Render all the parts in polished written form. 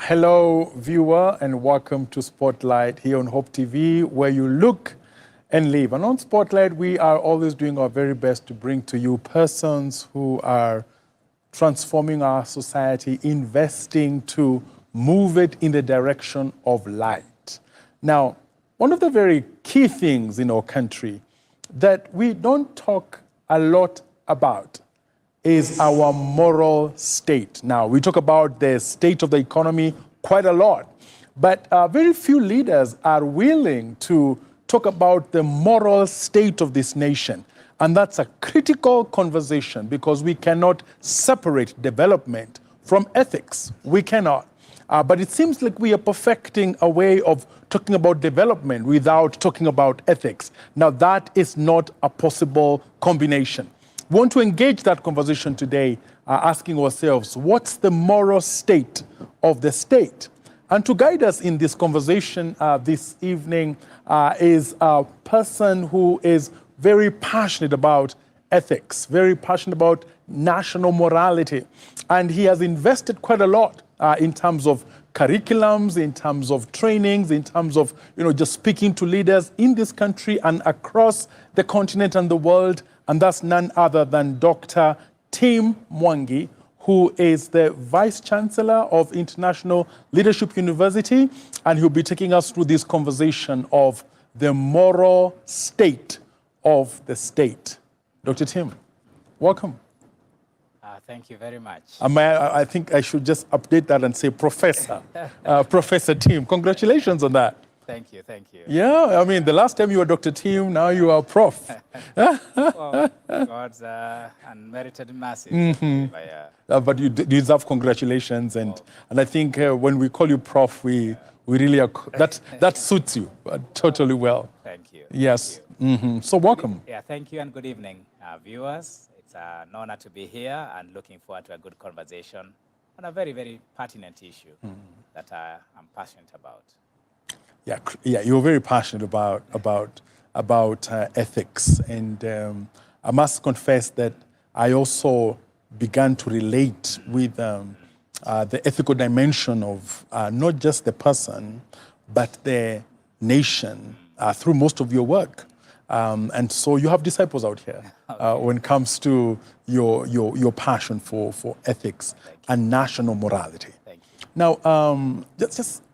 Hello, viewer, and welcome to Spotlight here on Hope TV, where you look and live. And on Spotlight, we are always doing our very best to bring to you persons who are transforming our society, investing to move it in the direction of light. Now, one of the very key things in our country that we don't talk a lot about is our moral state. Now, we talk about the state of the economy quite a lot, but very few leaders are willing to talk about the moral state of this nation. And that's a critical conversation because we cannot separate development from ethics. We cannot. But it seems like we are perfecting a way of talking about development without talking about ethics. Now, that is not a possible combination. We want to engage that conversation today, asking ourselves, what's the moral state of the state? And to guide us in this conversation this evening is a person who is very passionate about ethics, very passionate about national morality. And he has invested quite a lot in terms of curriculums, in terms of trainings, in terms of just speaking to leaders in this country and across the continent and the world. And that's none other than Dr. Tim Mwangi, who is the Vice Chancellor of International Leadership University, and he'll be taking us through this conversation of the moral state of the state. Dr. Tim, welcome. Thank you very much. I think I should just update that and say Professor. Professor Tim, congratulations on that. Thank you, thank you. Yeah, I mean, the last time you were Dr. Tim, now you are Prof. Well, God's unmerited mercy. But you deserve congratulations, and I think when we call you Prof, we really are, that suits you totally well. Thank you. Yes. Thank you. So welcome. Yeah, thank you and good evening, viewers. It's an honor to be here and looking forward to a good conversation on a very, very pertinent issue that I'm passionate about. Yeah, you're very passionate about ethics, and I must confess that I also began to relate with the ethical dimension of not just the person, but the nation through most of your work. And so you have disciples out here when it comes to your passion for ethics and national morality. Now,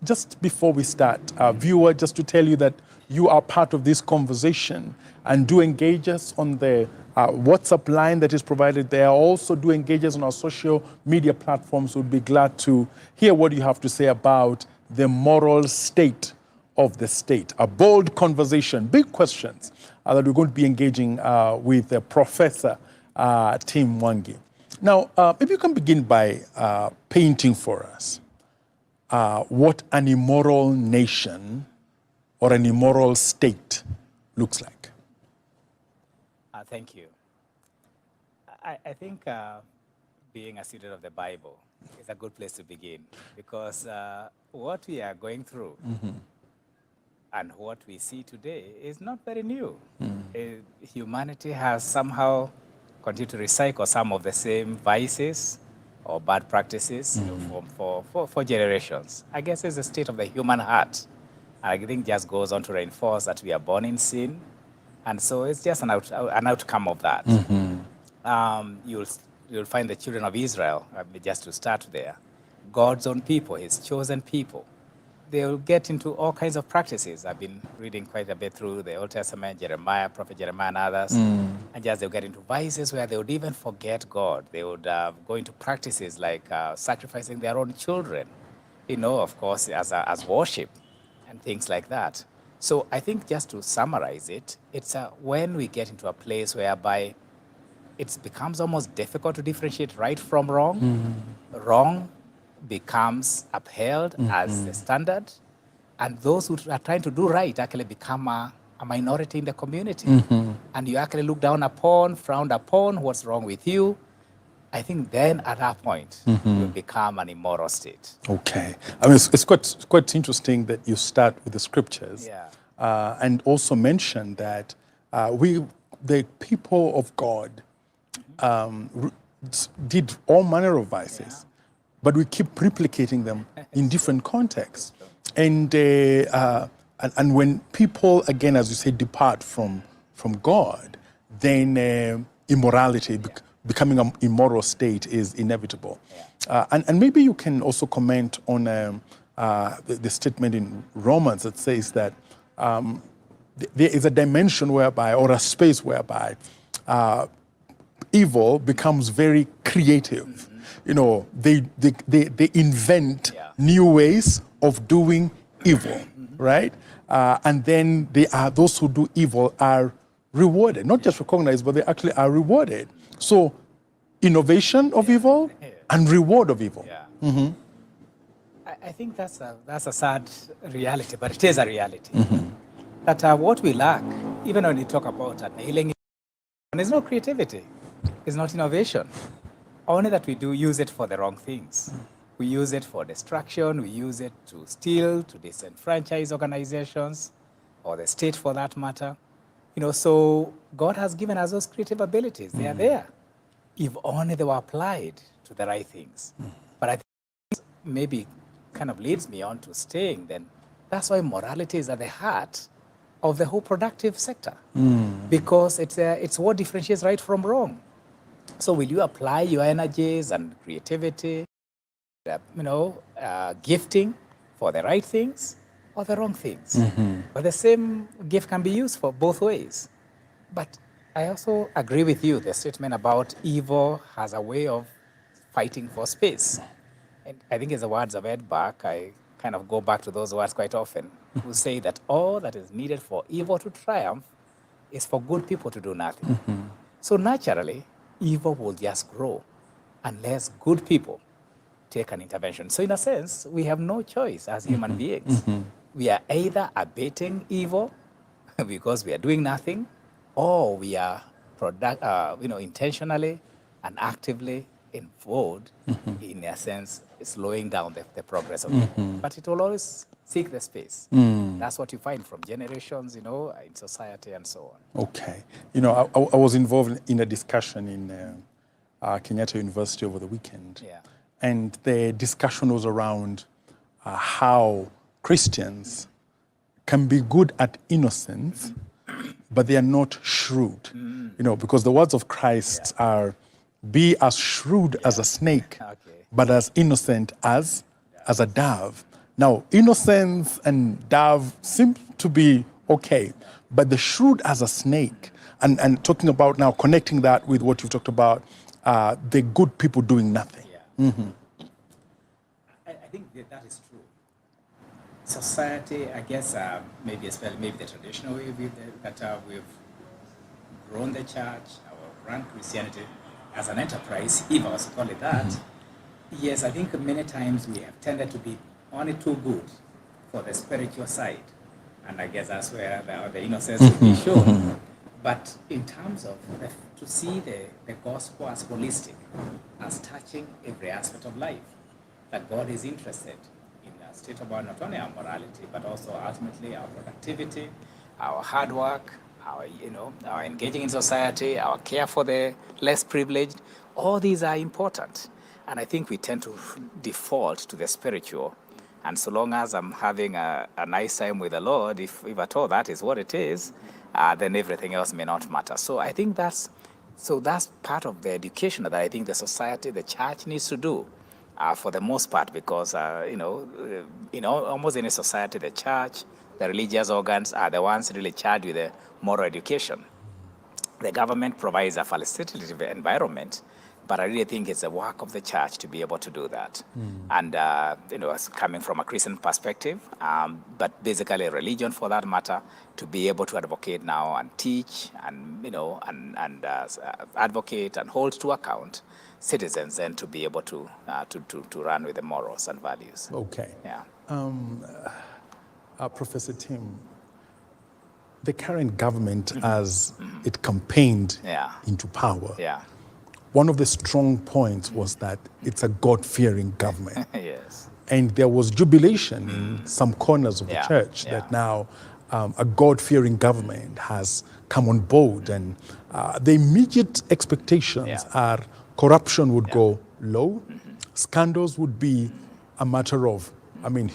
just before we start, viewer, just to tell you that you are part of this conversation and do engage us on the WhatsApp line that is provided there. Also do engage us on our social media platforms. We'll be glad to hear what you have to say about the moral state of the state. A bold conversation, big questions that we're going to be engaging with Professor Tim Mwangi. Now, if you can begin by painting for us what an immoral nation or an immoral state looks like. Thank you. I think being a student of the Bible is a good place to begin because what we are going through and what we see today is not very new. Humanity has somehow continued to recycle some of the same vices or bad practices for generations. I guess it's the state of the human heart. I think just goes on to reinforce that we are born in sin. And so it's just an outcome of that. You'll find the children of Israel, just to start there, God's own people, his chosen people. They'll get into all kinds of practices. I've been reading quite a bit through the Old Testament, Jeremiah, Prophet Jeremiah and others. And just they'll get into vices where they would even forget God. They would go into practices like sacrificing their own children, of course, as worship and things like that. So I think just to summarize it, it's when we get into a place whereby it becomes almost difficult to differentiate right from wrong. Wrong becomes upheld as the standard, and those who are trying to do right actually become a minority in the community. And you actually look down upon, frowned upon what's wrong with you. I think then at that point, you become an immoral state. Okay. I mean, it's quite interesting that you start with the scriptures and also mention that the people of God, did all manner of vices. but we keep replicating them in different contexts. And when people, again, as you say, depart from God, then immorality, becoming an immoral state is inevitable. And maybe you can also comment on the statement in Romans that says that there is a dimension whereby, or a space whereby, evil becomes very creative. You know, they invent new ways of doing evil, right? And then they are, those who do evil are rewarded, not just recognized, but they actually are rewarded. So innovation of evil and reward of evil. I think that's a sad reality, but it is a reality. That what we lack, even when you talk about nailing, there's no creativity, it's not innovation. Only that we do use it for the wrong things. We use it for destruction, we use it to steal, to disenfranchise organizations, or the state for that matter. You know, so God has given us those creative abilities. They are there, if only they were applied to the right things. But I think maybe kind of leads me on to staying then. That's why morality is at the heart of the whole productive sector, because it's what differentiates right from wrong. So will you apply your energies and creativity, gifting for the right things or the wrong things? But the same gift can be used for both ways. But I also agree with you, the statement about evil has a way of fighting for space. And I think, in the words of Ed Buck, I kind of go back to those words quite often, who say that all that is needed for evil to triumph is for good people to do nothing. So naturally, evil will just grow unless good people take an intervention. So in a sense, we have no choice as human beings. We are either abating evil because we are doing nothing, or we are intentionally and actively involved in a sense slowing down the progress of evil. But it will always seek the space. That's what you find from generations, in society and so on. Okay. I was involved in a discussion in Kenyatta University over the weekend. And the discussion was around how Christians can be good at innocence, but they are not shrewd. Because the words of Christ are, be as shrewd as a snake, but as innocent as a dove. Now, innocence and dove seem to be okay, but the shrewd as a snake, and talking about now, connecting that with what you've talked about, the good people doing nothing. I think that is true. Society, I guess, maybe the traditional way that we've grown the church, or run Christianity as an enterprise, if I was to call it that. Yes, I think many times we have tended to be only too good for the spiritual side. And I guess that's where the innocence will be shown. But in terms of to see the gospel as holistic, as touching every aspect of life, that God is interested in a state of not only our morality, but also ultimately our productivity, our hard work, our engaging in society, our care for the less privileged. All these are important. And I think we tend to default to the spiritual. And so long as I'm having a nice time with the Lord, if at all that is what it is, then everything else may not matter. So I think that's part of the education that I think the society, the church needs to do for the most part, because, almost any society, the church, the religious organs are the ones really charged with the moral education. The government provides a facilitative environment, but I really think it's the work of the church to be able to do that. And, coming from a Christian perspective, but basically religion for that matter, to be able to advocate now and teach and, advocate and hold to account citizens, and to be able to run with the morals and values. Okay. Yeah. Professor Tim, the current government, as it campaigned into power, one of the strong points was that it's a God-fearing government. Yes. And there was jubilation in some corners of the church that now a God-fearing government has come on board, and the immediate expectations are corruption would go low, scandals would be a matter of,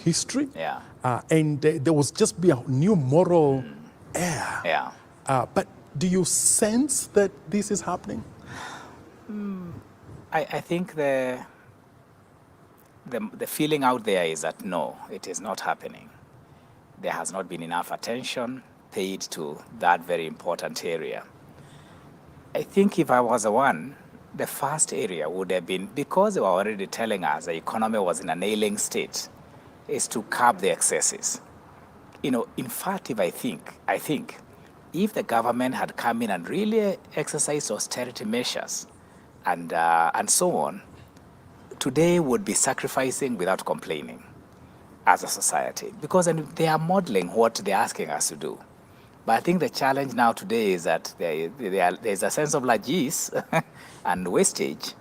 history. Yeah. And there was just be a new moral air. Yeah. But do you sense that this is happening? I think the feeling out there is that no, it is not happening. There has not been enough attention paid to that very important area. I think if I was the one, the first area would have been, because they were already telling us the economy was in an ailing state, is to curb the excesses. In fact, I think if the government had come in and really exercised austerity measures and so on, today would be sacrificing without complaining as a society, because they are modeling what they're asking us to do. But I think the challenge now today is that there's a sense of largesse and wastage,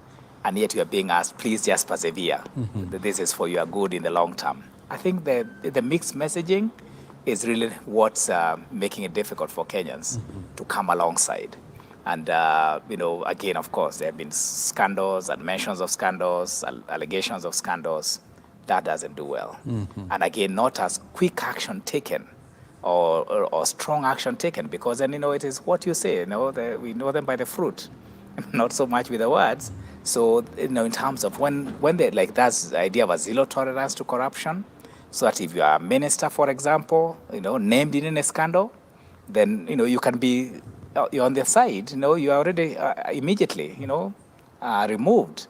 and yet you are being asked, please just persevere. That this is for your good in the long term. I think the mixed messaging is really what's making it difficult for Kenyans to come alongside. And, again, of course, there have been scandals and mentions of scandals, allegations of scandals. That doesn't do well. And again, not as quick action taken or strong action taken, because then, it is what you say, we know them by the fruit, not so much with the words. So, in terms of when they, like, that's the idea of a zero tolerance to corruption, so that if you are a minister, for example, named in a scandal, then, you can be, you're on their side, you are already immediately, removed.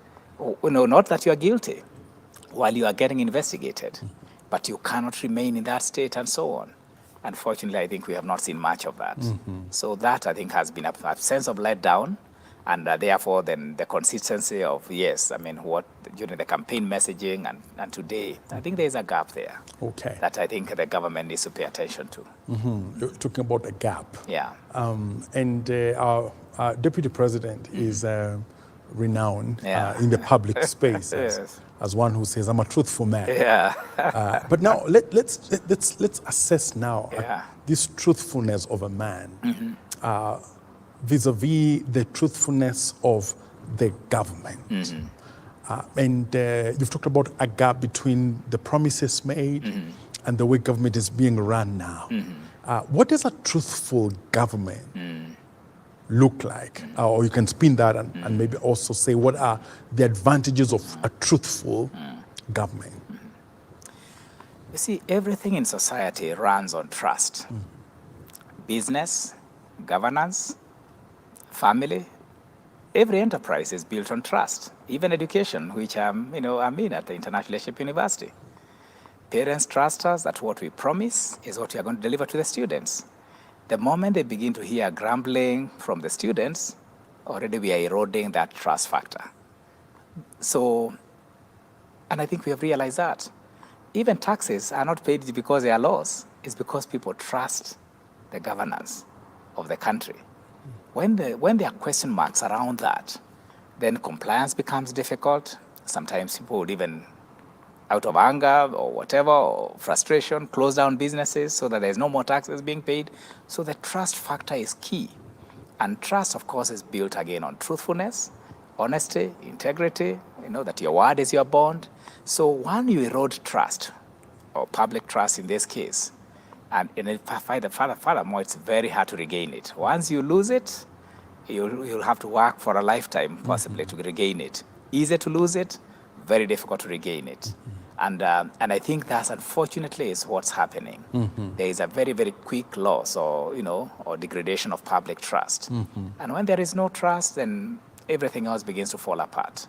Not that you are guilty while you are getting investigated, but you cannot remain in that state and so on. Unfortunately, I think we have not seen much of that. So that, I think, has been a sense of letdown, and therefore then the consistency of, what during the campaign messaging and today, I think there's a gap there. Okay. That I think the government needs to pay attention to. You're talking about a gap. Yeah. And our deputy president is renowned in the public space as one who says, I'm a truthful man. Yeah. But now let's assess now this truthfulness of a man vis-a-vis the truthfulness of the government. And you've talked about a gap between the promises made and the way government is being run now. What does a truthful government look like? Or you can spin that and maybe also say, what are the advantages of a truthful government? You see, everything in society runs on trust. Business, governance, family, every enterprise is built on trust. Even education, which I'm in at the International Leadership University. Parents trust us that what we promise is what we are going to deliver to the students. The moment they begin to hear grumbling from the students, already we are eroding that trust factor. So, and I think we have realized that. Even taxes are not paid because they are laws. It's because people trust the governance of the country. When there are question marks around that, then compliance becomes difficult. Sometimes people would even, out of anger or whatever, or frustration, close down businesses so that there's no more taxes being paid. So the trust factor is key. And trust, of course, is built again on truthfulness, honesty, integrity, that your word is your bond. So when you erode trust, or public trust in this case, and furthermore, it's very hard to regain it. Once you lose it, you'll have to work for a lifetime, possibly, to regain it. Easy to lose it, very difficult to regain it. And I think that's, unfortunately, is what's happening. There is a very, very quick loss or degradation of public trust. And when there is no trust, then everything else begins to fall apart.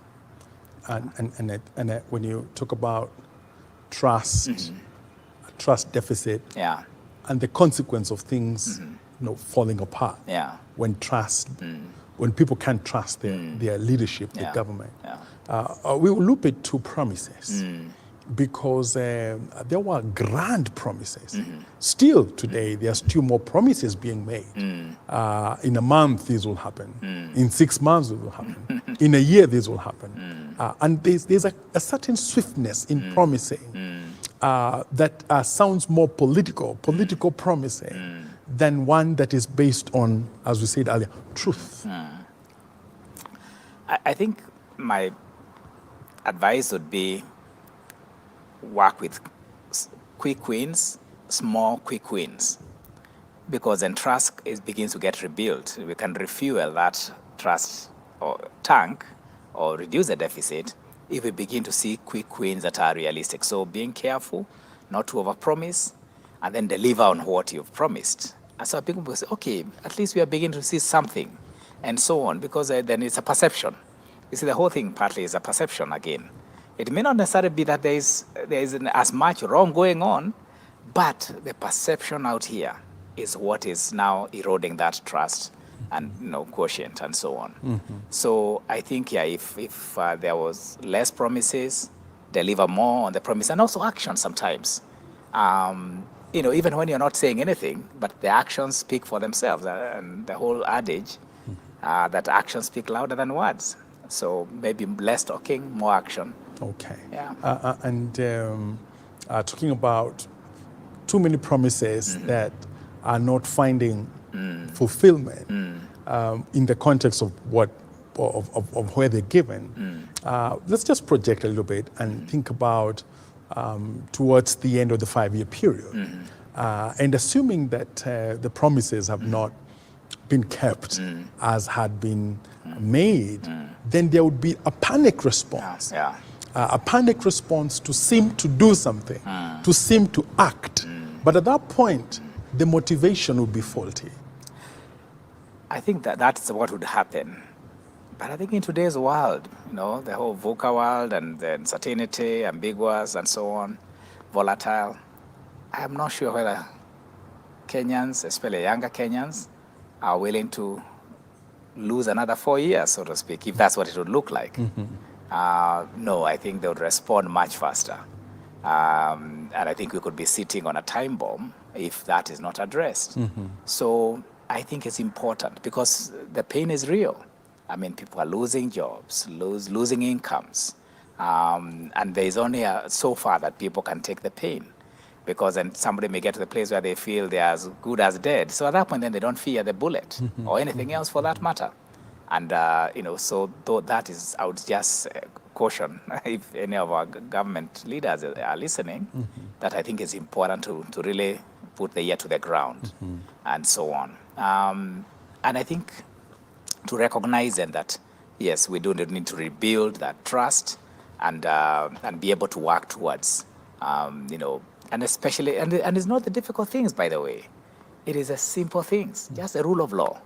And when you talk about trust, trust deficit, and the consequence of things falling apart, when people can't trust their leadership, their government, we will loop it to promises. Because there were grand promises. Still today, there are still more promises being made. In a month, this will happen. In 6 months, this will happen. In a year, this will happen. And there's a certain swiftness in promising that sounds more political promising than one that is based on, as we said earlier, truth. I think my advice would be work with quick wins, small quick wins, because then trust begins to get rebuilt. We can refuel that trust or tank or reduce the deficit if we begin to see quick wins that are realistic. So being careful, not to overpromise, and then deliver on what you've promised. And so people will say, okay, at least we are beginning to see something, and so on, because then it's a perception. You see, the whole thing partly is a perception again. It may not necessarily be that there is as much wrong going on, but the perception out here is what is now eroding that trust and quotient and so on. So I think, yeah, if there was less promises, deliver more on the promise, and also action sometimes. Even when you're not saying anything, but the actions speak for themselves, and the whole adage that actions speak louder than words. So maybe less talking, more action. Okay. Yeah. Talking about too many promises that are not finding fulfillment in the context of where they're given. Let's just project a little bit and think about towards the end of the 5-year period. And assuming that the promises have not been kept as had been made, then there would be a panic response. Yeah. A panic response to seem to do something, to seem to act. But at that point, the motivation would be faulty. I think that's what would happen. But I think in today's world, the whole VUCA world and the uncertainty, ambiguous and so on, volatile, I'm not sure whether Kenyans, especially younger Kenyans, are willing to lose another 4 years, so to speak, if that's what it would look like. No, I think they would respond much faster. And I think we could be sitting on a time bomb if that is not addressed. So I think it's important because the pain is real. I mean, people are losing jobs, losing incomes. And there is only so far that people can take the pain, because then somebody may get to the place where they feel they're as good as dead. So at that point, then they don't fear the bullet or anything else for that matter. And, so though that is, I would just caution if any of our government leaders are listening, that I think it's important to really put the ear to the ground and so on. And I think to recognize then that, yes, we do need to rebuild that trust and be able to work towards, and especially, and it's not the difficult things, by the way. It is the simple things, just the rule of law,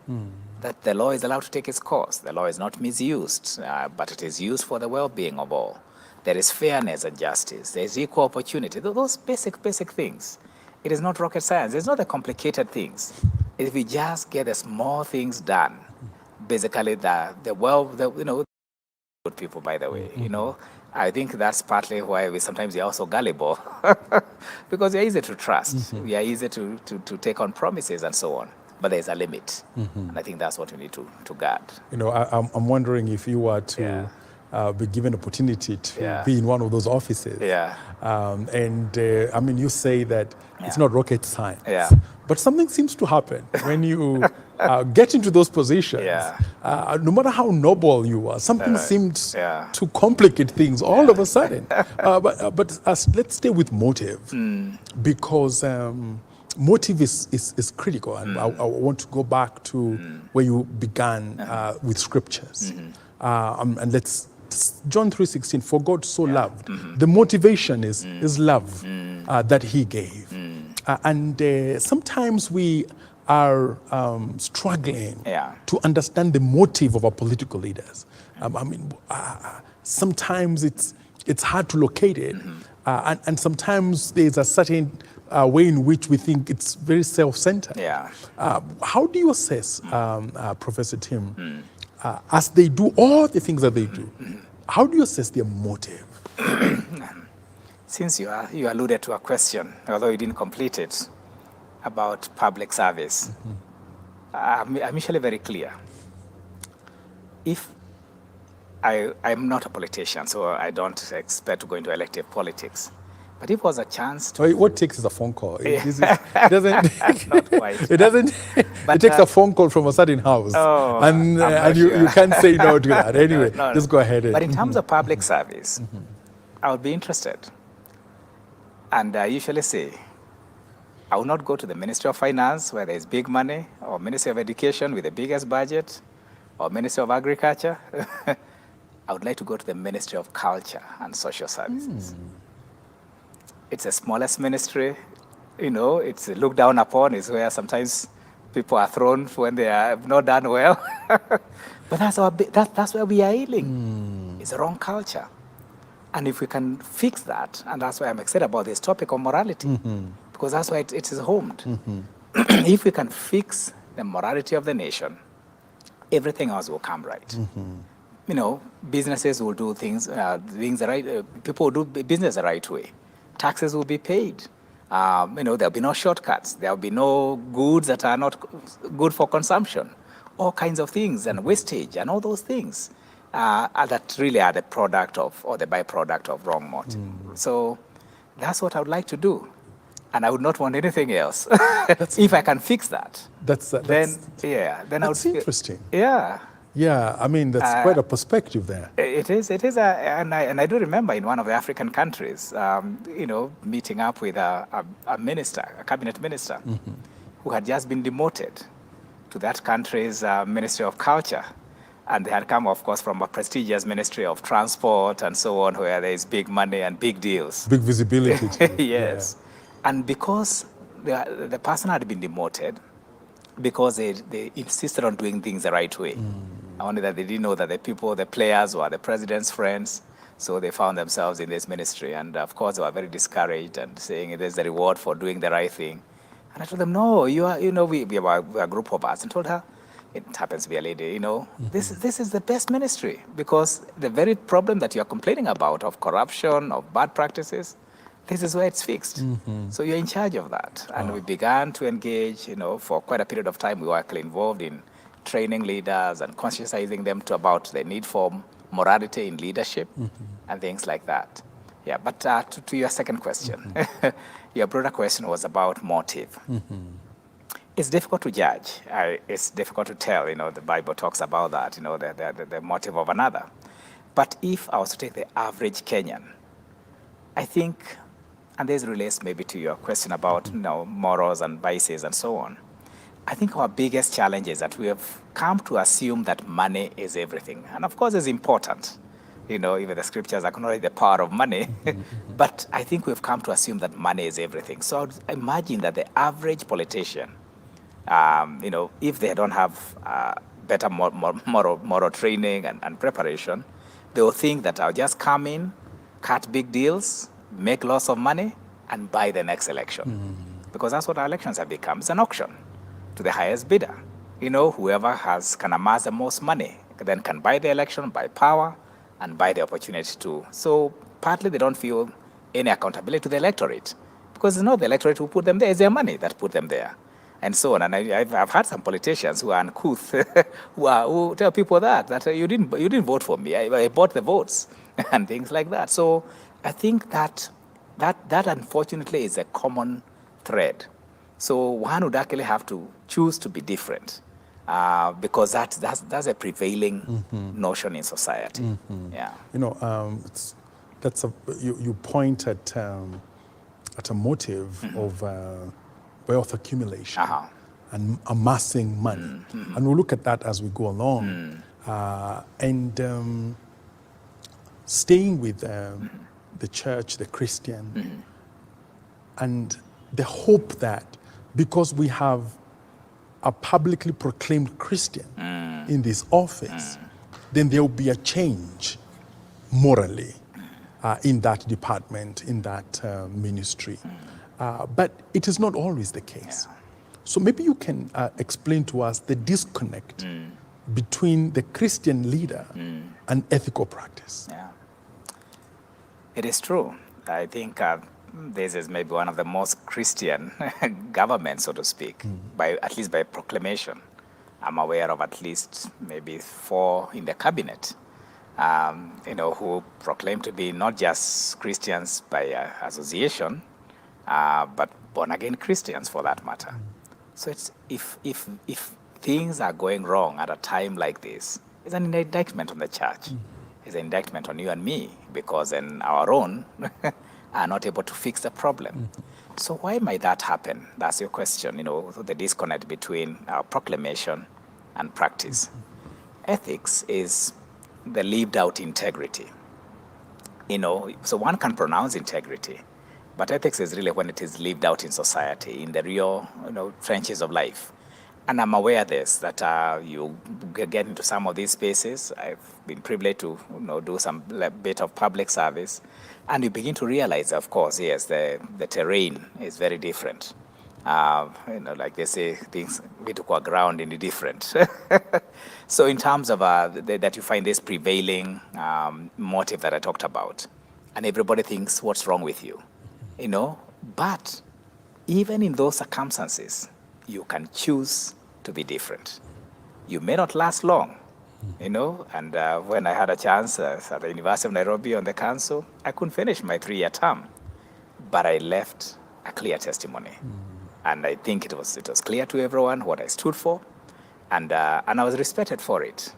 that the law is allowed to take its course. The law is not misused, but it is used for the well-being of all. There is fairness and justice. There is equal opportunity. Those basic things. It is not rocket science. It's not the complicated things. If we just get the small things done, basically good people, by the way, I think that's partly why we sometimes are also gullible, because we are easy to trust. We are easy to take on promises and so on. But there's a limit, and I think that's what we need to guard. I'm wondering if you were to be given opportunity to be in one of those offices. I mean, you say that it's not rocket science, but something seems to happen when you get into those positions. No matter how noble you are, something seems to complicate things all of a sudden. But let's stay with motive, because motive is critical. And I want to go back to where you began with scriptures. And let's John 3:16, for God so loved. The motivation is love that he gave. And sometimes we are struggling to understand the motive of our political leaders. Sometimes it's hard to locate it. And sometimes there's a certain way in which we think it's very self-centered. How do you assess, Professor Tim, as they do all the things that they do, how do you assess their motive? Since you alluded to a question, although you didn't complete it, about public service, I'm usually very clear. If I'm not a politician, so I don't expect to go into elective politics, But if it was a chance to... What it takes is a phone call. It doesn't... Not quite. It doesn't... But, it takes a phone call from a certain house. Oh, and sure. you can't say no to that. Anyway, No. just go ahead. But in terms of public service, I would be interested. And I usually say, I will not go to the Ministry of Finance where there is big money, or Ministry of Education with the biggest budget, or Ministry of Agriculture. I would like to go to the Ministry of Culture and Social Services. It's the smallest ministry, you know, it's looked down upon. It's where sometimes people are thrown when they are not done well. But that's where we are ailing. It's the wrong culture. And if we can fix that, and that's why I'm excited about this topic of morality, because that's why it is homed. If we can fix the morality of the nation, everything else will come right. You know, businesses will do things the right. People will do business the right way. Taxes will be paid. You know, there'll be no shortcuts. There'll be no goods that are not good for consumption. All kinds of things, and wastage, and all those things that really are the product of, or the byproduct of wrong motive. So that's what I would like to do. And I would not want anything else. If I can fix that, then I would feel interesting. Yeah. Yeah, I mean, that's quite a perspective there. It is, and I do remember in one of the African countries, you know, meeting up with a minister, a cabinet minister, who had just been demoted to that country's Ministry of Culture. And they had come, of course, from a prestigious Ministry of Transport and so on, where there is big money and big deals. Big visibility. Yes. Yeah. And because the person had been demoted, because they insisted on doing things the right way. Only that they didn't know that the players were the president's friends, so they found themselves in this ministry. And of course, they were very discouraged and saying there's a reward for doing the right thing. And I told them, no, we were a group of us, and told her, it happens to be a lady, you know, this is the best ministry, because the very problem that you're complaining about of corruption, of bad practices, this is where it's fixed. So you're in charge of that. And we began to engage, you know, for quite a period of time. We were actually involved in training leaders and conscientizing them about the need for morality in leadership and things like that. Yeah, but to your second question, your broader question was about motive. It's difficult to judge. It's difficult to tell. You know, the Bible talks about that, you know, the motive of another. But if I was to take the average Kenyan, I think, and this relates maybe to your question about, you know, morals and vices and so on. I think our biggest challenge is that we have come to assume that money is everything. And of course, it's important. You know, even the scriptures acknowledge the power of money. But I think we've come to assume that money is everything. So I would imagine that the average politician, you know, if they don't have better moral training and preparation, they will think that I'll just come in, cut big deals, make lots of money, and buy the next election. Because that's what our elections have become. It's an auction to the highest bidder. You know, whoever can amass the most money then can buy the election, buy power, and buy the opportunity to. So partly they don't feel any accountability to the electorate, because it's not the electorate who put them there, it's their money that put them there, and so on. And I've had some politicians who are uncouth, who tell people that you didn't vote for me, I bought the votes, and things like that. So I think that unfortunately is a common thread. So one would actually have to choose to be different, because that's a prevailing notion in society. Yeah. You know, you point at a motive of wealth accumulation and amassing money, and we'll look at that as we go along, and staying with the church, the Christian, and the hope that because we have a publicly proclaimed Christian in this office, then there will be a change morally in that department, in that ministry. But it is not always the case. Yeah. So maybe you can explain to us the disconnect between the Christian leader and ethical practice. Yeah. It is true. I think this is maybe one of the most Christian governments, so to speak, at least by proclamation. I'm aware of at least maybe 4 in the cabinet who proclaim to be not just Christians by association, but born-again Christians for that matter. So it's, if things are going wrong at a time like this, it's an indictment on the church. It's an indictment on you and me, because then our own are not able to fix the problem. So why might that happen? That's your question, the disconnect between proclamation and practice. Ethics is the lived out integrity. So one can pronounce integrity, but ethics is really when it is lived out in society, in the real, trenches of life. And I'm aware of this, that you get into some of these spaces. I've been privileged to do some bit of public service. And you begin to realize, of course, yes, the terrain is very different. Like they say, things we took our ground in the different. So in terms of that you find this prevailing motive that I talked about, and everybody thinks, what's wrong with you? But even in those circumstances, you can choose to be different. You may not last long, and when I had a chance at the University of Nairobi on the council, I couldn't finish my 3-year term, but I left a clear testimony. And I think it was clear to everyone what I stood for, and I was respected for it.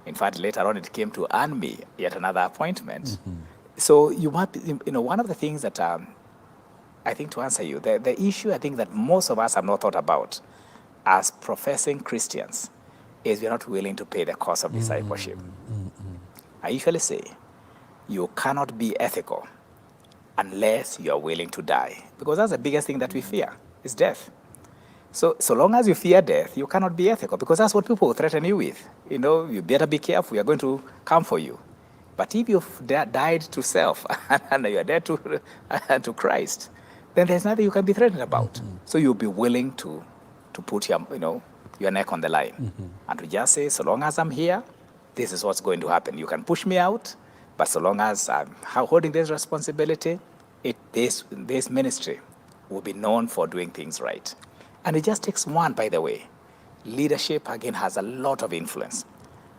In fact, later on, it came to earn me yet another appointment. So you might be, one of the things that I think, to answer you, the issue I think that most of us have not thought about as professing Christians is we're not willing to pay the cost of discipleship. I usually say you cannot be ethical unless you're willing to die, because that's the biggest thing that we fear, is death. So long as you fear death, you cannot be ethical, because that's what people threaten you with. You better be careful, we are going to come for you. But if you've died to self and you're dead to Christ, then there's nothing you can be threatened about. So you'll be willing to put your neck on the line and to just say, so long as I'm here, this is what's going to happen. You can push me out, but so long as I'm holding this responsibility, this ministry will be known for doing things right. And it just takes one, by the way. Leadership, again, has a lot of influence.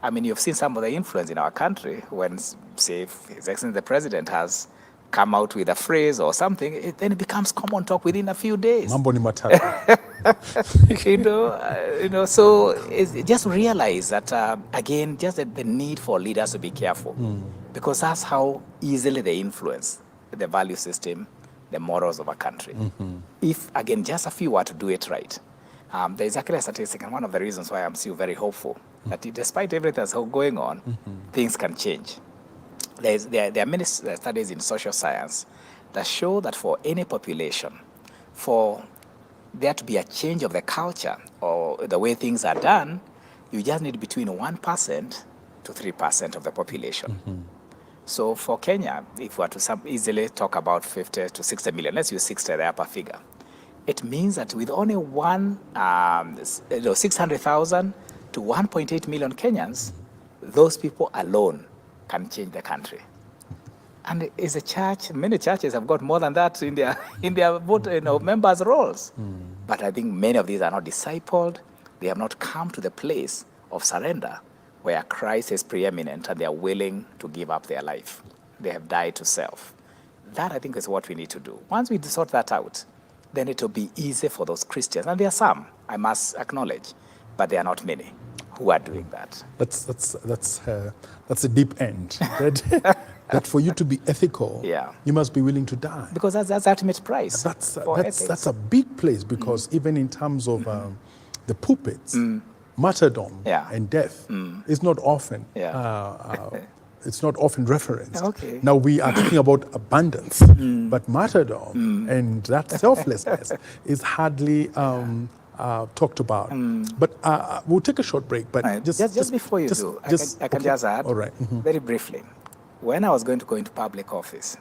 I mean, you've seen some of the influence in our country when, say, His Excellency the President has come out with a phrase or something, then it becomes common talk within a few days. Mambo ni matatu. So just realize that, again, just the need for leaders to be careful, because that's how easily they influence the value system, the morals of a country. If, again, just a few were to do it right. There's actually a statistic, and one of the reasons why I'm still very hopeful, that despite everything that's going on, things can change. There are many studies in social science that show that for any population, for there to be a change of the culture or the way things are done, you just need between 1% to 3% of the population. So for Kenya, if we were to easily talk about 50 to 60 million, let's use 60, the upper figure, it means that with only 600,000 to 1.8 million Kenyans, those people alone can change the country. And as a church, many churches have got more than that in their members' roles. But I think many of these are not discipled. They have not come to the place of surrender where Christ is preeminent and they are willing to give up their life. They have died to self. That, I think, is what we need to do. Once we sort that out, then it will be easy for those Christians. And there are some, I must acknowledge, but there are not many who are doing that. That's a deep end. That for you to be ethical, you must be willing to die. Because that's the ultimate price. That's a big place, because even in terms of the pulpits, martyrdom and death is not often. It's not often referenced. Okay. Now we are talking about abundance, but martyrdom and that selflessness is hardly talked about. But we'll take a short break. But just before you do, I can just add, all right. very briefly. When I was going to go into public office,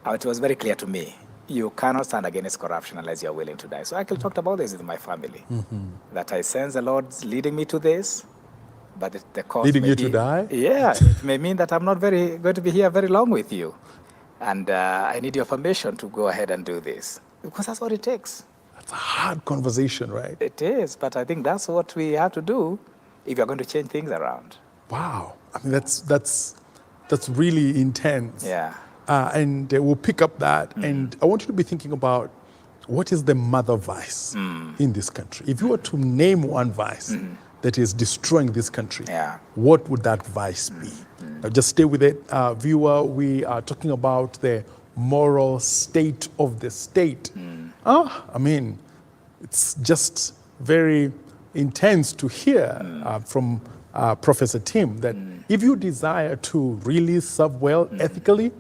it was very clear to me, you cannot stand against corruption unless you're willing to die. So I talked about this with my family, that I sense the Lord's leading me to this, but the cost leading you to die? Yeah, it may mean that I'm not going to be here very long with you. And I need your permission to go ahead and do this, because that's what it takes. That's a hard conversation, right? It is, but I think that's what we have to do if you're going to change things around. Wow. I mean, that's that's really intense. Yeah. And we'll pick up that. And I want you to be thinking about what is the mother vice in this country. If you were to name one vice that is destroying this country, what would that vice be? Now just stay with it. Viewer, we are talking about the moral state of the state. I mean, it's just very intense to hear from Professor Tim that if you desire to really serve well ethically,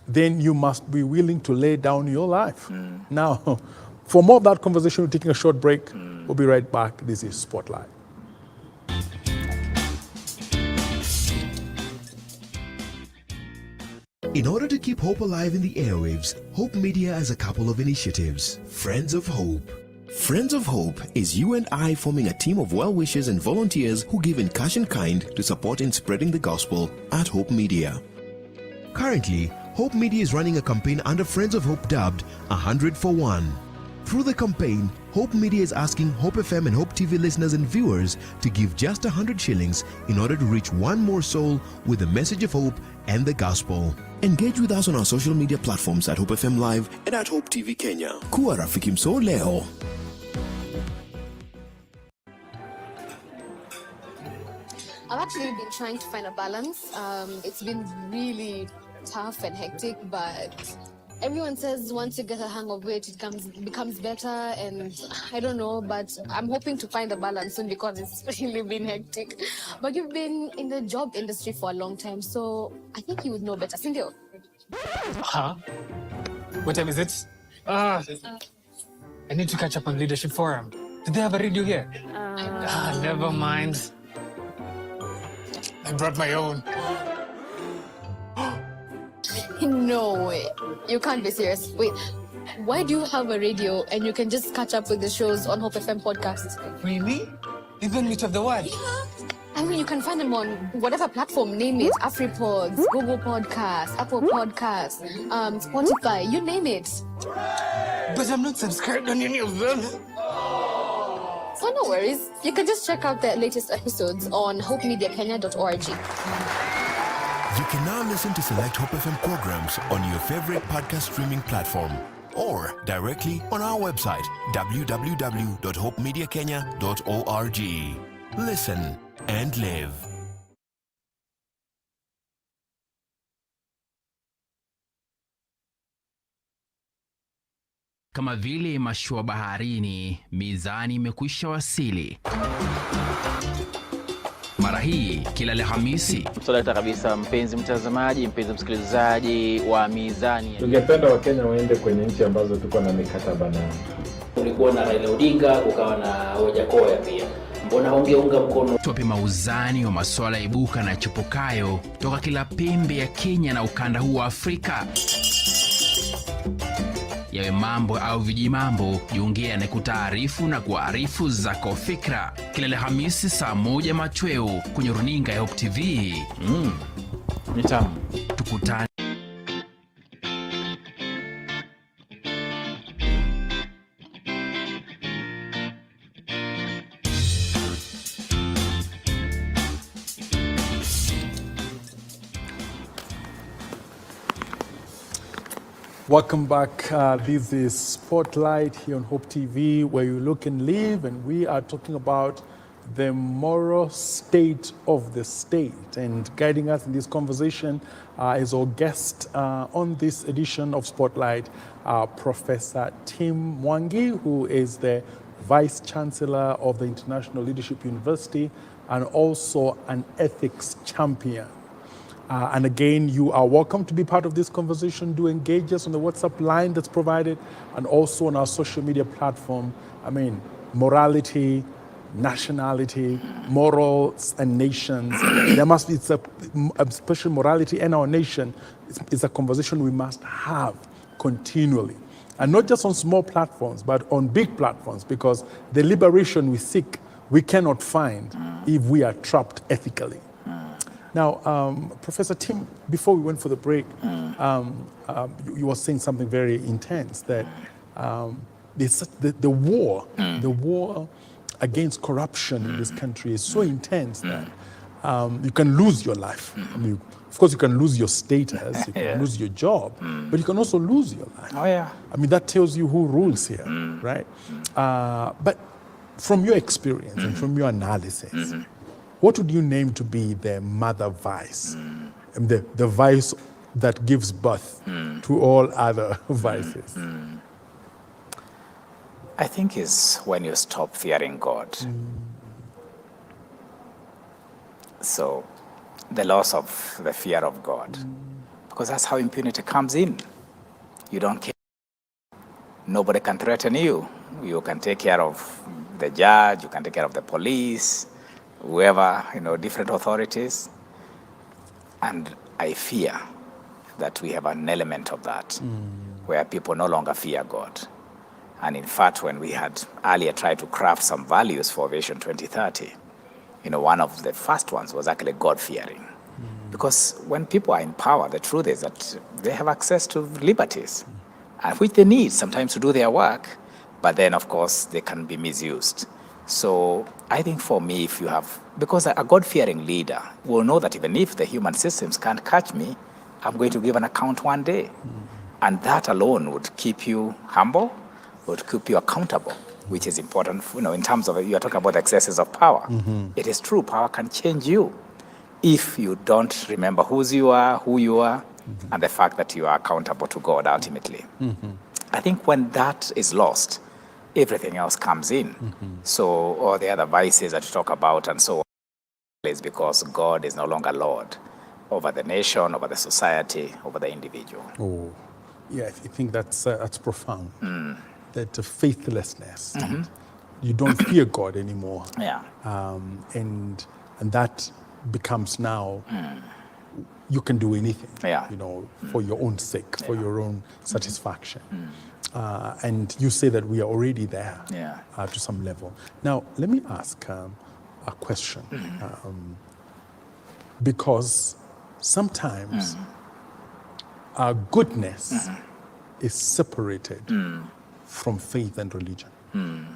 then you must be willing to lay down your life. Now, for more of that conversation, we're taking a short break. We'll be right back. This is Spotlight. In order to keep hope alive in the airwaves, Hope Media has a couple of initiatives. Friends of Hope. Friends of Hope is you and I forming a team of well-wishers and volunteers who give in cash and kind to support in spreading the gospel at Hope Media. Currently, Hope Media is running a campaign under Friends of Hope dubbed 100 for 1. Through the campaign, Hope Media is asking Hope FM and Hope TV listeners and viewers to give just 100 shillings in order to reach one more soul with the message of hope and the gospel. Engage with us on our social media platforms at Hope FM Live and at Hope TV Kenya. Kuwa rafiki mso leo. I've actually been trying to find a balance. It's been really tough and hectic, but everyone says once you get a hang of it, it becomes better, and I don't know, but I'm hoping to find a balance soon because it's really been hectic. But you've been in the job industry for a long time, so I think you would know better. Sindio? Huh? What time is it? I need to catch up on Leadership Forum. Did they have a radio here? Never mind. I brought my own. No way. You can't be serious. Wait, why do you have a radio and you can just catch up with the shows on Hope FM podcast? Really? Even Meet of the World? Yeah. I mean, you can find them on whatever platform, name it. AfriPods, Google Podcasts, Apple Podcasts, Spotify, you name it. But I'm not subscribed on any of them. So no worries. You can just check out the latest episodes on hopemediakenya.org. You can now listen to select Hope FM programs on your favorite podcast streaming platform or directly on our website www.hopemediakenya.org. Listen and live. Kama vile mashua baharini, mizani imekwisha wasili. Mara hii kila Alhamisi. Msoleta kabisa, mpenzi mtazamaji, mpenzi msikilizaji wa Mizani. Tungependa Wakenya waende kwenye nchi ambazo tuko na mikataba nao. Kulikuwa na Raila Odinga, kukawa na Wajakoya pia. Mbona hongeunga mkono? Tuwape mauzani wa masuala ibuka na chupukayo toka kila pembe ya Kenya na ukanda huu wa Afrika. Yawe mambo au vijimambo, jiongea na kutaarifu na kuarifu zako fikra. Kila Alhamisi saa 1 machweo kwenye runinga ya Hope TV. Ni tamu. Tukutane. Welcome back. This is Spotlight here on Hope TV, where you look and live, and we are talking about the moral state of the state. And guiding us in this conversation is our guest on this edition of Spotlight, Professor Tim Mwangi, who is the Vice Chancellor of the International Leadership University and also an ethics champion. And again, you are welcome to be part of this conversation. Do engage us on the WhatsApp line that's provided and also on our social media platform. I mean, morality, nationality, morals, and nations. There must be, especially morality and our nation, it's a conversation we must have continually. And not just on small platforms, but on big platforms, because the liberation we seek, we cannot find if we are trapped ethically. Now, Professor Tim, before we went for the break, you were saying something very intense, that the war against corruption in this country is so intense that you can lose your life. I mean, of course, you can lose your status, you can lose your job, but you can also lose your life. Oh, yeah. I mean, that tells you who rules here, right? But from your experience and from your analysis, what would you name to be the mother vice, and the vice that gives birth to all other vices? I think is when you stop fearing God. So the loss of the fear of God, because that's how impunity comes in. You don't care. Nobody can threaten you. You can take care of the judge, you can take care of the police, whoever, different authorities. And I fear that we have an element of that, where people no longer fear God. And in fact, when we had earlier tried to craft some values for Vision 2030, one of the first ones was actually God-fearing. Because when people are in power, the truth is that they have access to liberties, which they need sometimes to do their work, but then, of course, they can be misused. So I think for me, because a God-fearing leader will know that even if the human systems can't catch me, I'm going to give an account one day. And that alone would keep you humble, would keep you accountable, which is important, in terms of, you are talking about excesses of power. It is true, power can change you if you don't remember who you are, and the fact that you are accountable to God ultimately. I think when that is lost, everything else comes in. So all the other vices that you talk about and so on is because God is no longer Lord over the nation, over the society, over the individual. Oh, yeah, I think that's profound. That faithlessness, you don't fear God anymore. Yeah. And that becomes now, you can do anything, for your own sake, for your own satisfaction. And you say that we are already there to some level. Now, let me ask a question. Because sometimes our goodness is separated from faith and religion.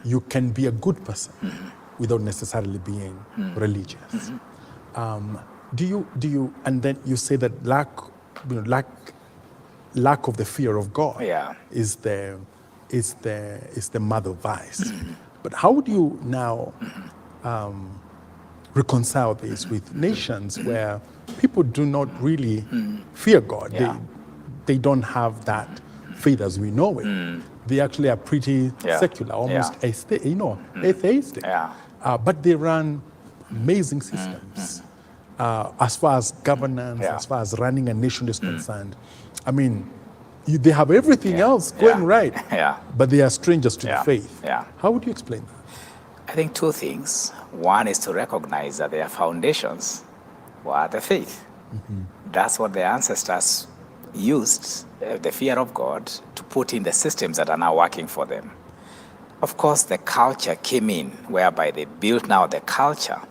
You can be a good person without necessarily being religious. Do you, and then you say that lack of the fear of God is the mother vice. But how do you now reconcile this with nations where people do not really fear God? They don't have that faith as we know it. They actually are pretty secular, almost atheistic. But they run amazing systems. As far as governance, as far as running a nation is concerned. I mean, they have everything else going right, but they are strangers to the faith. How would you explain that? I think two things. One is to recognize that their foundations were the faith. That's what their ancestors used, the fear of God, to put in the systems that are now working for them. Of course, the culture came in, whereby they built now the culture,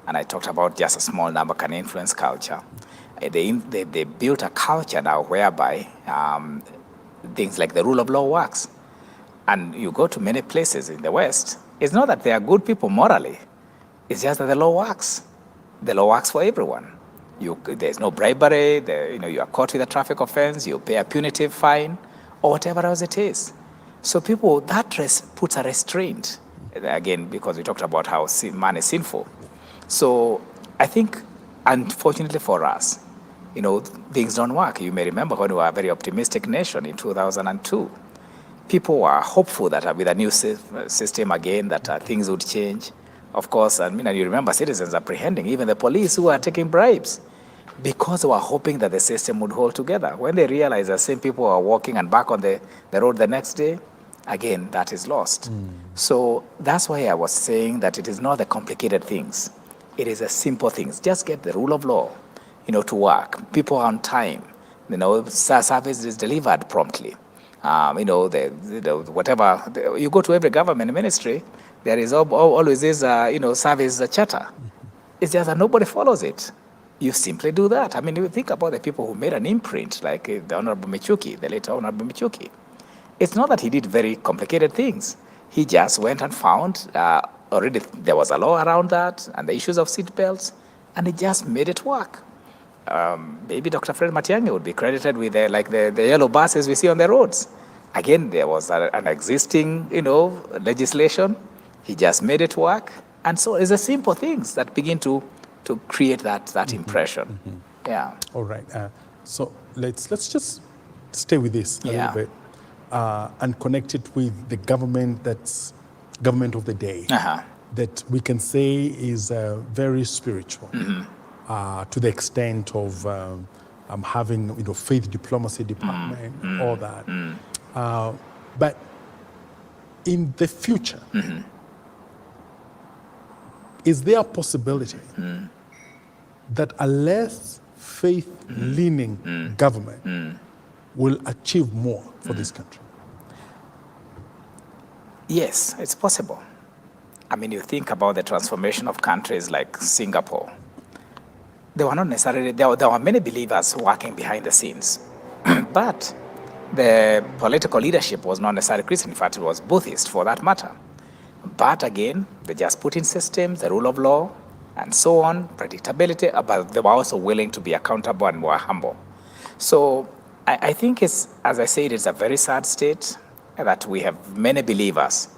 and I talked about just a small number can influence culture. They built a culture now whereby things like the rule of law works. And you go to many places in the West, it's not that they are good people morally, it's just that the law works. The law works for everyone. There's no bribery, you are caught with a traffic offense, you pay a punitive fine, or whatever else it is. So people, that puts a restraint, again, because we talked about how man is sinful. So I think, unfortunately for us, things don't work. You may remember when we were a very optimistic nation in 2002. People were hopeful that with a new system again, that things would change. Of course, and you remember citizens apprehending even the police who are taking bribes because they were hoping that the system would hold together. When they realized that same people are walking and back on the road the next day, again, that is lost. So that's why I was saying that it is not the complicated things. It is the simple things. Just get the rule of law, to work. People are on time. Service is delivered promptly. Whatever, you go to every government ministry, there is always this, service charter. It's just that nobody follows it. You simply do that. I mean, you think about the people who made an imprint, like the Honorable Michuki, the late Honorable Michuki. It's not that he did very complicated things. He just went and found, already there was a law around that, and the issues of seat belts, And he just made it work. Maybe Dr. Fred Matiang'i would be credited with the yellow buses we see on the roads. Again, there was an existing, legislation. He just made it work. And so it's the simple things that begin to create that impression. Yeah. All right. So let's just stay with this a little bit and connect it with the government that's government of the day that we can say is very spiritual to the extent of having faith diplomacy department, all that. But in the future, is there a possibility that a less faith-leaning government will achieve more for this country? Yes, it's possible. I mean, you think about the transformation of countries like Singapore. There were not necessarily, there were many believers working behind the scenes, but the political leadership was not necessarily Christian. In fact, it was Buddhist for that matter. But again, they just put in systems, the rule of law, and so on, predictability, but they were also willing to be accountable and were humble. So I think it's, as I said, it's a very sad state that we have many believers,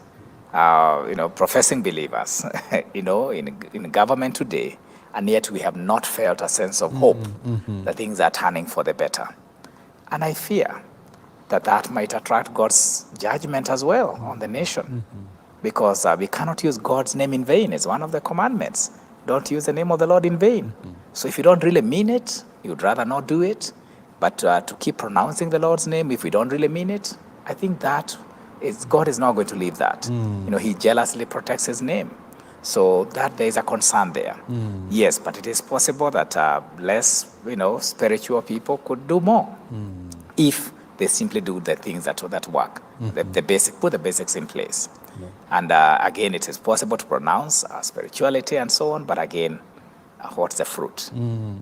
professing believers, in government today, and yet we have not felt a sense of hope that things are turning for the better. And I fear that might attract God's judgment as well on the nation, because we cannot use God's name in vain. It's one of the commandments. Don't use the name of the Lord in vain. So if you don't really mean it, you'd rather not do it. But to keep pronouncing the Lord's name, if we don't really mean it, I think God is not going to leave that. He jealously protects his name. So that there is a concern there. Yes, but it is possible that less, spiritual people could do more if they simply do the things that work. Put the basics in place. And again, it is possible to pronounce spirituality and so on, but again, what's the fruit?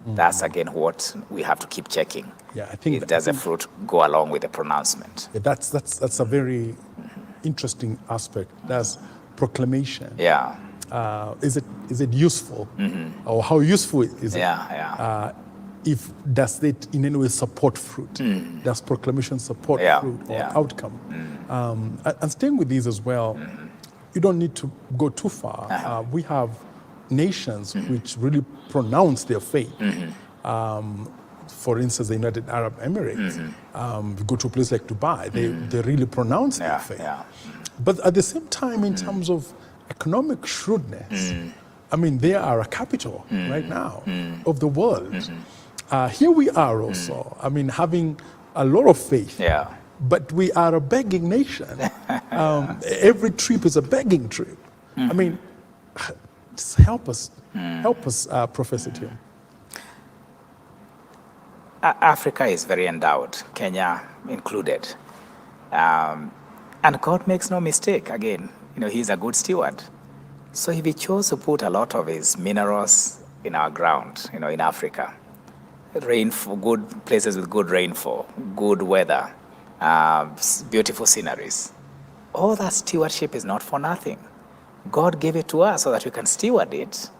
That's again what we have to keep checking. Yeah, I think does the fruit go along with the pronouncement? Yeah, that's a very interesting aspect. That's proclamation. Yeah. Is it useful, or how useful is it? If does it in any way support fruit? Does proclamation support fruit or outcome? And staying with these as well, you don't need to go too far. We have nations which really pronounce their faith. For instance, the United Arab Emirates. You go to a place like Dubai, they really pronounce their faith. But at the same time, in terms of economic shrewdness, I mean, they are a capital right now of the world. Here we are also, I mean, having a lot of faith, but we are a begging nation. Every trip is a begging trip. I mean, just help us, Professor Tim. Africa is very endowed, Kenya included. And God makes no mistake, again, he's a good steward. So if he chose to put a lot of his minerals in our ground, in Africa, rainfall, good places with good rainfall, good weather, beautiful sceneries, all that stewardship is not for nothing. God gave it to us so that we can steward it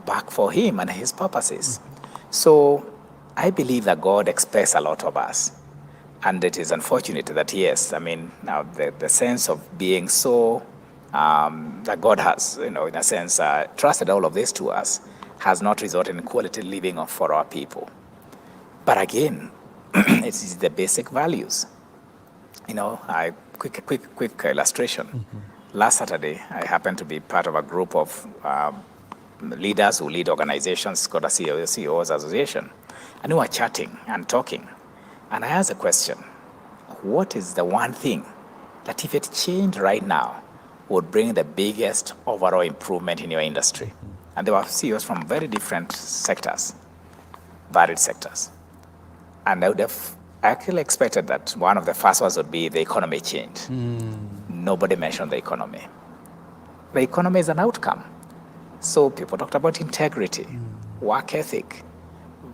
back for him and his purposes. So I believe that God expects a lot of us. And it is unfortunate that, yes, I mean, now the sense of being so, that God has, in a sense, trusted all of this to us, has not resulted in quality living for our people. But again, it is the basic values. Quick illustration. Last Saturday, I happened to be part of a group of leaders who lead organizations called a CEOs Association. And we were chatting and talking. And I asked a question, what is the one thing that if it changed right now would bring the biggest overall improvement in your industry? And there were CEOs from very different sectors, varied sectors. And I would have actually expected that one of the first ones would be the economy change. Nobody mentioned the economy. The economy is an outcome. So people talked about integrity, work ethic,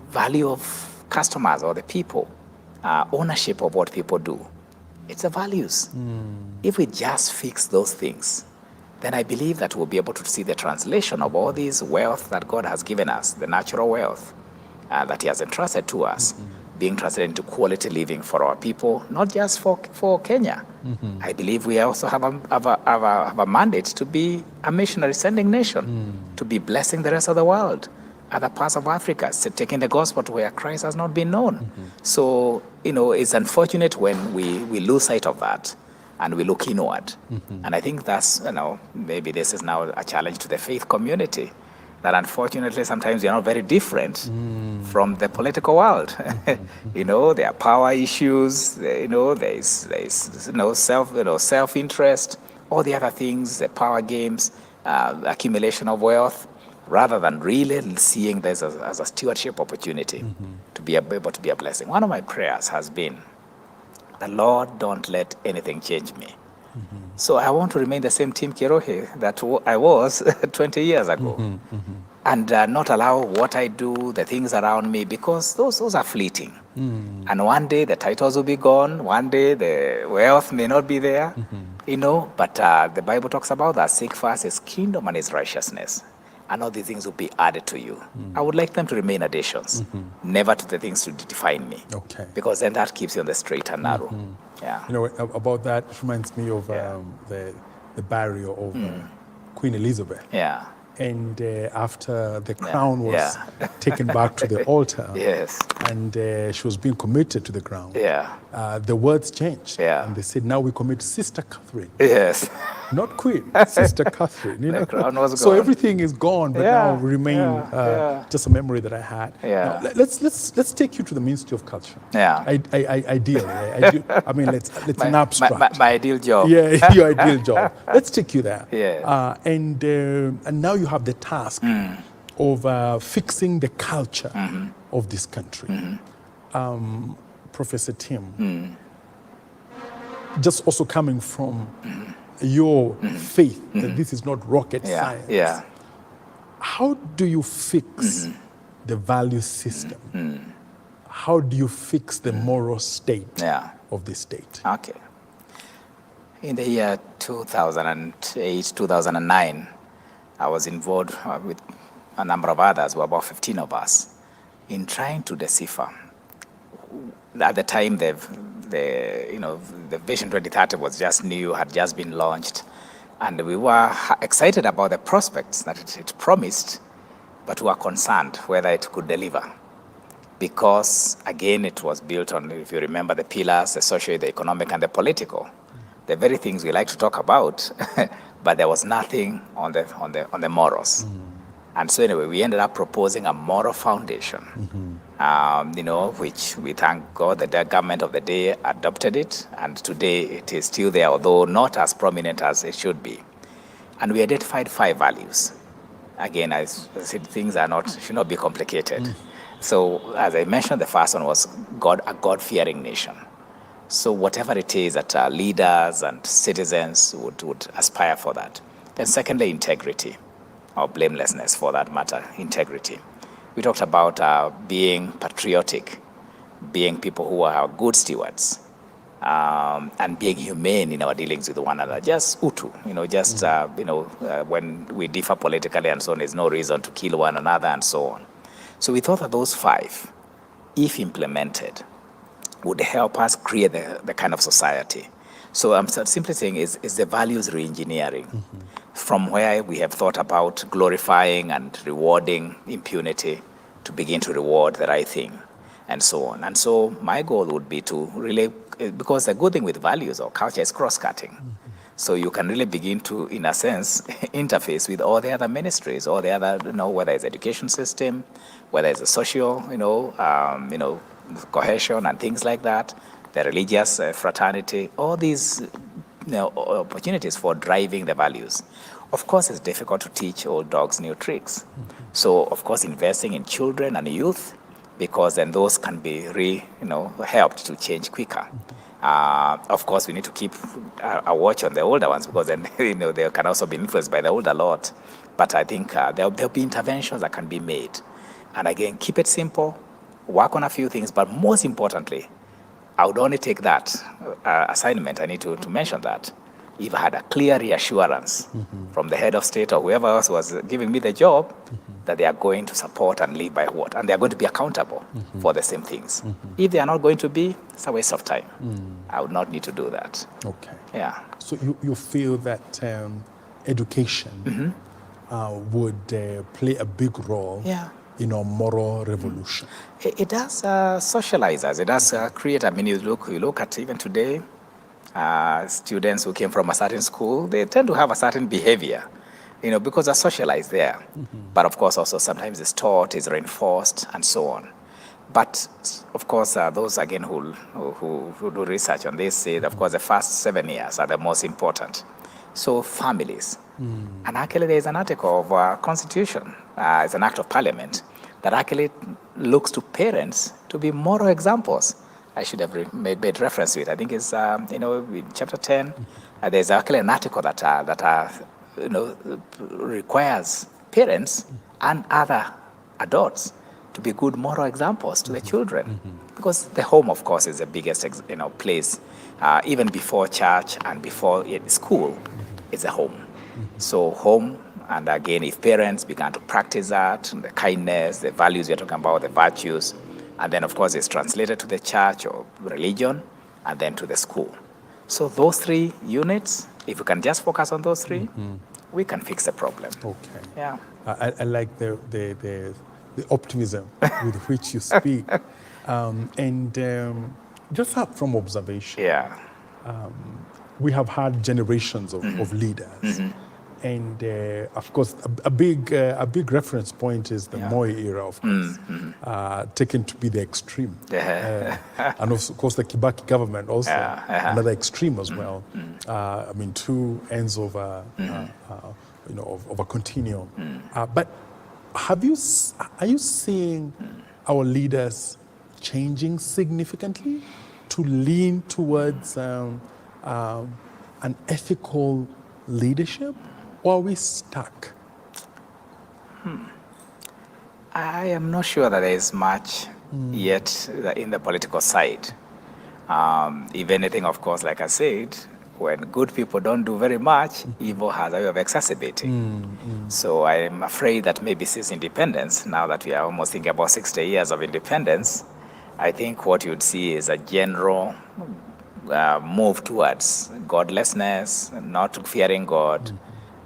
value of customers or the people, ownership of what people do. It's the values. If we just fix those things, then I believe that we'll be able to see the translation of all this wealth that God has given us, the natural wealth that He has entrusted to us, being translated into quality living for our people, not just for Kenya. I believe we also have a mandate to be a missionary sending nation, to be blessing the rest of the world, other parts of Africa, taking the gospel to where Christ has not been known. So, it's unfortunate when we lose sight of that and we look inward. And I think that's, maybe this is now a challenge to the faith community, that unfortunately sometimes we are not very different from the political world. There are power issues, there's self-interest, all the other things, the power games, accumulation of wealth, rather than really seeing this as a stewardship opportunity to be able to be a blessing. One of my prayers has been, the Lord, don't let anything change me. So I want to remain the same Team KIRUHI that I was 20 years ago. And not allow what I do, the things around me, because those are fleeting. And one day the titles will be gone, one day the wealth may not be there, but the Bible talks about that. Seek first His kingdom and His righteousness, and all these things will be added to you. I would like them to remain additions, never to the things to define me. Okay. Because then that keeps you on the straight and narrow. Yeah. About that, it reminds me of the barrier of Queen Elizabeth. Yeah. And after the crown was taken back to the altar, yes, and she was being committed to the crown, the words changed. And they said, now we commit Sister Catherine. Yes. Not Queen, Sister Catherine. The crown was so gone. Everything is gone, but now remain just a memory that I had. Now, let's take you to the Ministry of Culture. Ideally. I mean, let's an abstract. My ideal job. Yeah, your ideal job. Let's take you there. Yeah. And now you have the task of fixing the culture of this country. Professor Tim, just also coming from your faith that this is not rocket science. How do you fix the value system? How do you fix the moral state of the state? Okay. In the year 2008, 2009, I was involved with a number of others, about 15 of us, in trying to decipher. At the time, the Vision 2030 was just new, had just been launched, and we were excited about the prospects that it promised, but we were concerned whether it could deliver. Because, again, it was built on, if you remember, the pillars, the social, the economic, and the political, the very things we like to talk about, but there was nothing on the morals. And so anyway, we ended up proposing a moral foundation, which we thank God that the government of the day adopted it, and today it is still there, although not as prominent as it should be. And we identified 5 values. Again, I said things should not be complicated. So as I mentioned, the first one was a God-fearing nation. So whatever it is that leaders and citizens would aspire for that. Then secondly, integrity, or blamelessness for that matter, integrity. We talked about being patriotic, being people who are good stewards, and being humane in our dealings with one another. Just utu, when we differ politically and so on, there's no reason to kill one another and so on. So we thought that those 5, if implemented, would help us create the kind of society. So I'm simply saying is the values re-engineering from where we have thought about glorifying and rewarding impunity to begin to reward the right thing and so on. And so my goal would be to really, because the good thing with values or culture is cross-cutting. So you can really begin to, in a sense, interface with all the other ministries, all the other, whether it's education system, whether it's a social, cohesion and things like that, the religious fraternity, all these opportunities for driving the values. Of course, it's difficult to teach old dogs new tricks. So, of course, investing in children and youth, because then those can be helped to change quicker. Of course, we need to keep a watch on the older ones, because then they can also be influenced by the older lot. But I think there'll be interventions that can be made. And again, keep it simple, work on a few things, but most importantly, I would only take that assignment, I need to mention that, if I had a clear reassurance from the head of state or whoever else was giving me the job, that they are going to support and live by what, and they are going to be accountable for the same things. If they are not going to be, it's a waste of time. I would not need to do that. Okay. Yeah. So you feel that education would play a big role in our moral revolution? It does socialize us. It does create. I mean, you look at even today, students who came from a certain school, they tend to have a certain behavior, because they're socialized there. But of course, also sometimes it's taught, it's reinforced, and so on. But of course, those again who do research on this say, of course, the first 7 years are the most important. So families. And actually, there is an article of our Constitution, it's an act of Parliament, that actually looks to parents to be moral examples. I should have made reference to it. I think it's, in chapter 10, there's actually an article that requires parents and other adults to be good moral examples to the children. Because the home, of course, is the biggest place, even before church and before school, it's a home. So home, and again, if parents began to practice that, the kindness, the values we're talking about, the virtues, and then, of course, it's translated to the church or religion, and then to the school. So those 3 units, if we can just focus on those 3, we can fix the problem. Okay. Yeah. I like the optimism with which you speak. Just from observation, we have had generations of leaders. And of course, a big reference point is the Moi era, of course, taken to be the extreme. And of course, the Kibaki government also, another extreme as well. I mean, 2 ends of a continuum. But are you seeing our leaders changing significantly to lean towards an ethical leadership? Or are we stuck? I am not sure that there is much yet in the political side. If anything, of course, like I said, when good people don't do very much, evil has a way of exacerbating. So I'm afraid that maybe since independence, now that we are almost thinking about 60 years of independence, I think what you'd see is a general move towards godlessness, not fearing God,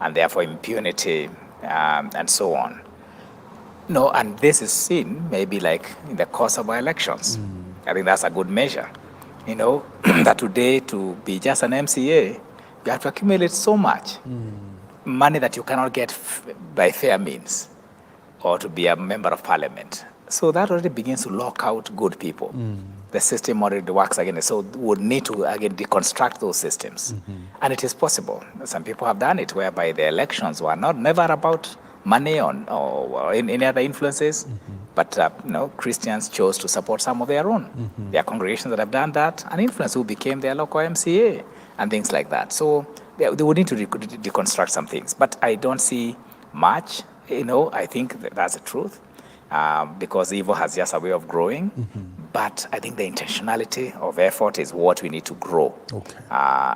and therefore impunity, and so on. And this is seen maybe like in the course of our elections. I think that's a good measure. That today to be just an MCA, you have to accumulate so much money that you cannot get by fair means, or to be a member of parliament. So that already begins to lock out good people. The system already works again. So we would need to, again, deconstruct those systems. And it is possible. Some people have done it, whereby the elections were never about money or any other influences, but Christians chose to support some of their own. There are congregations that have done that, and influence who became their local MCA and things like that. So they would need to deconstruct some things. But I don't see much. I think that's the truth. Because evil has just a way of growing. But I think the intentionality of effort is what we need to grow.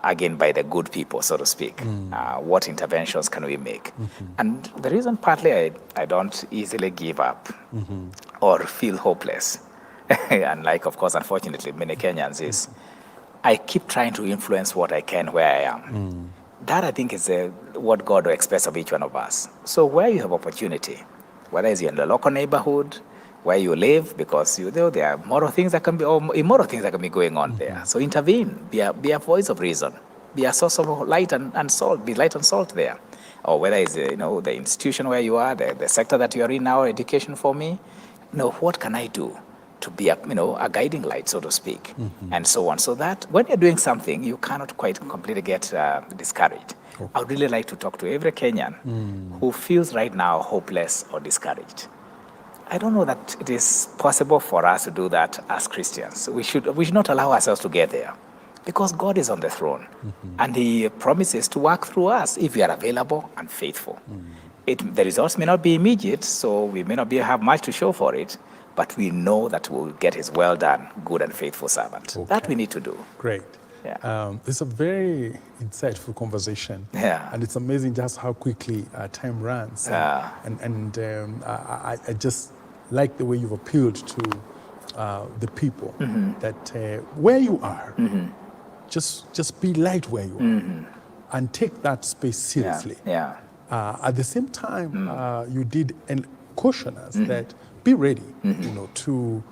Again, by the good people, so to speak. What interventions can we make? And the reason partly I don't easily give up or feel hopeless, unlike, of course, unfortunately, many Kenyans, is I keep trying to influence what I can where I am. That, I think, is what God expects of each one of us. So where you have opportunity, whether it's in the local neighborhood, where you live, because there are moral things that can be, or immoral things that can be going on there. So intervene, be a voice of reason, be a source of light and salt, be light and salt there. Or whether it's the institution where you are, the sector that you are in now, education for me, what can I do to be a guiding light, so to speak, and so on. So that when you're doing something, you cannot quite completely get discouraged. I would really like to talk to every Kenyan who feels right now hopeless or discouraged. I don't know that it is possible for us to do that as Christians. We should not allow ourselves to get there, because God is on the throne, and He promises to work through us if we are available and faithful. The results may not be immediate, so we may not have much to show for it, but we know that we'll get His well done, good and faithful servant. That we need to do. Great. Yeah. It's a very insightful conversation. Yeah. And it's amazing just how quickly time runs. Yeah. And I just like the way you've appealed to the people that where you are, just be light where you are and take that space seriously. Yeah. At the same time, you did caution us that be ready, to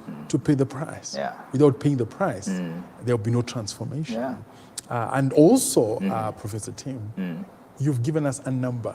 pay the price. Yeah. Without paying the price, there will be no transformation. Yeah. And also, Professor Tim, you've given us a number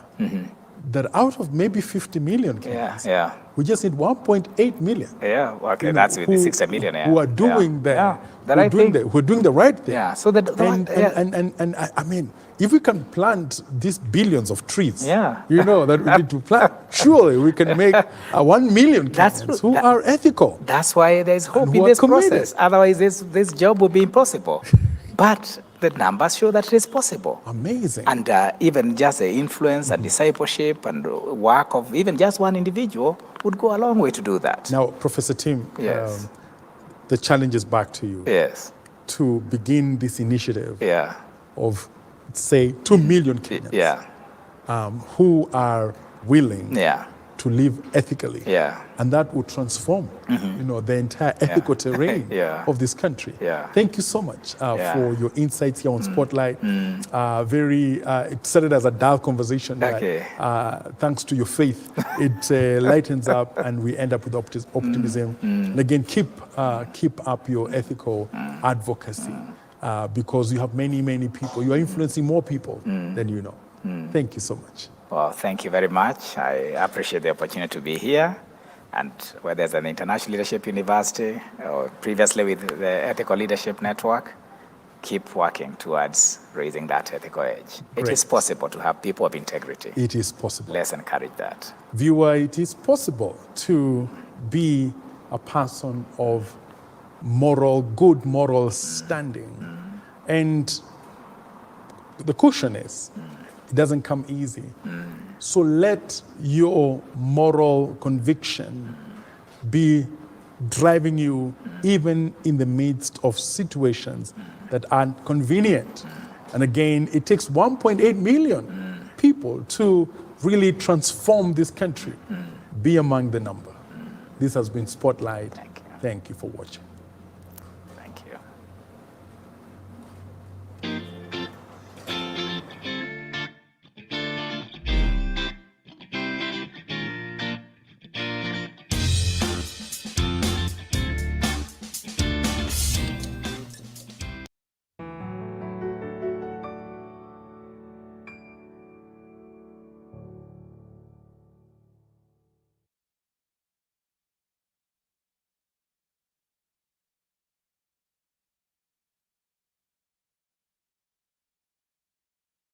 that out of maybe 50 million Kenyans, we just need 1.8 million. Yeah, okay, that's with the 60 million. Who are doing we're doing the right thing. Yeah, so that and I mean, if we can plant these billions of trees, that we need to plant, surely we can make 1 million Kenyans who are ethical. That's why there's hope in this process. Otherwise, this job would be impossible. But the numbers show that it is possible. Amazing. And even just the influence and discipleship and work of even just one individual would go a long way to do that. Now, Professor Tim, yes. The challenge is back to you. Yes. To begin this initiative yeah. of, say, 2 million Kenyans yeah. Who are willing yeah. to live ethically. Yeah. And that would transform, the entire ethical terrain of this country. Yeah. Thank you so much for your insights here on Spotlight. It started as a dull conversation. Okay. But, thanks to your faith, it lightens up and we end up with optimism. And again, keep up your ethical advocacy because you have many, many people. You are influencing more people than you know. Thank you so much. Well, thank you very much. I appreciate the opportunity to be here. And whether it's an International Leadership University or previously with the Ethical Leadership Network, keep working towards raising that ethical edge. Great. It is possible to have people of integrity. It is possible. Let's encourage that. Viewer, it is possible to be a person of good moral standing. And the caution is, it doesn't come easy. So let your moral conviction be driving you even in the midst of situations that aren't convenient. And again, it takes 1.8 million people to really transform this country. Be among the number. This has been Spotlight. Thank you for watching.